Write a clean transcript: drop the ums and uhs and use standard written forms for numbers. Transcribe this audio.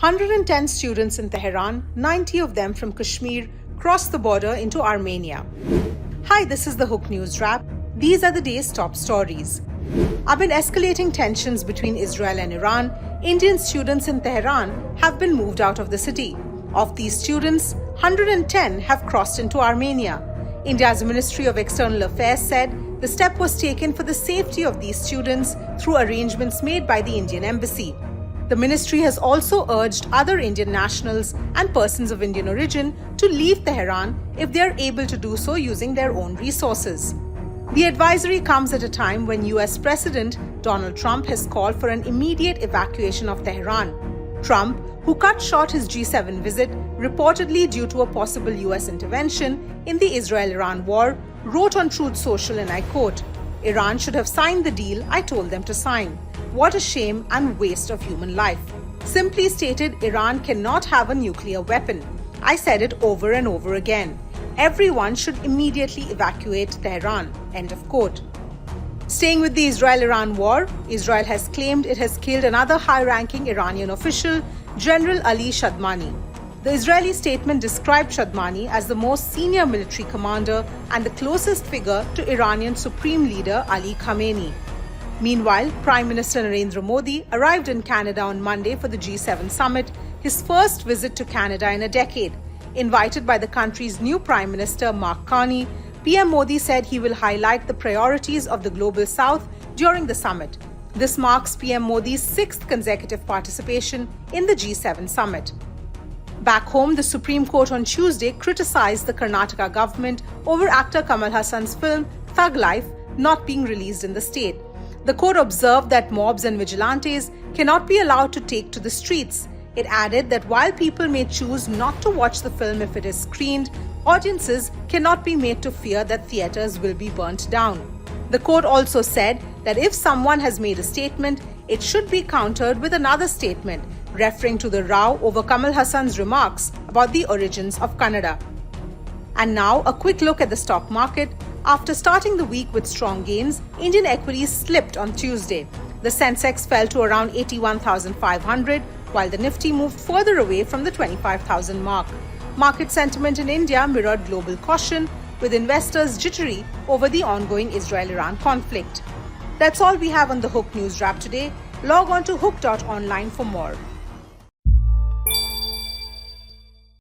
110 students in Tehran, 90 of them from Kashmir, crossed the border into Armenia. Hi, this is the Hook News Wrap. These are the day's top stories. Amid escalating tensions between Israel and Iran, Indian students in Tehran have been moved out of the city. Of these students, 110 have crossed into Armenia. India's Ministry of External Affairs said the step was taken for the safety of these students through arrangements made by the Indian Embassy. The ministry has also urged other Indian nationals and persons of Indian origin to leave Tehran if they are able to do so using their own resources. The advisory comes at a time when US President Donald Trump has called for an immediate evacuation of Tehran. Trump, who cut short his G7 visit reportedly due to a possible US intervention in the Israel-Iran war, wrote on Truth Social, and I quote, "Iran should have signed the deal I told them to sign. What a shame and waste of human life." Simply stated, Iran cannot have a nuclear weapon. I said it over and over again. Everyone should immediately evacuate Tehran. End of quote. Staying with the Israel-Iran war, Israel has claimed it has killed another high-ranking Iranian official, General Ali Shadmani. The Israeli statement described Shadmani as the most senior military commander and the closest figure to Iranian Supreme Leader Ali Khamenei. Meanwhile, Prime Minister Narendra Modi arrived in Canada on Monday for the G7 summit, his first visit to Canada in a decade. Invited by the country's new Prime Minister Mark Carney, PM Modi said he will highlight the priorities of the Global South during the summit. This marks PM Modi's sixth consecutive participation in the G7 summit. Back home, the Supreme Court on Tuesday criticized the Karnataka government over actor Kamal Haasan's film Thug Life not being released in the state. The court observed that mobs and vigilantes cannot be allowed to take to the streets. It added that while people may choose not to watch the film if it is screened, audiences cannot be made to fear that theaters will be burnt down. The court also said that if someone has made a statement, it should be countered with another statement, referring to the row over Kamal Haasan's remarks about the origins of Kannada. And now, a quick look at the stock market. After starting the week with strong gains, Indian equities slipped on Tuesday. The Sensex fell to around 81,500, while the Nifty moved further away from the 25,000 mark. Market sentiment in India mirrored global caution, with investors jittery over the ongoing Israel-Iran conflict. That's all we have on the Hook News Wrap today. Log on to hook.online for more.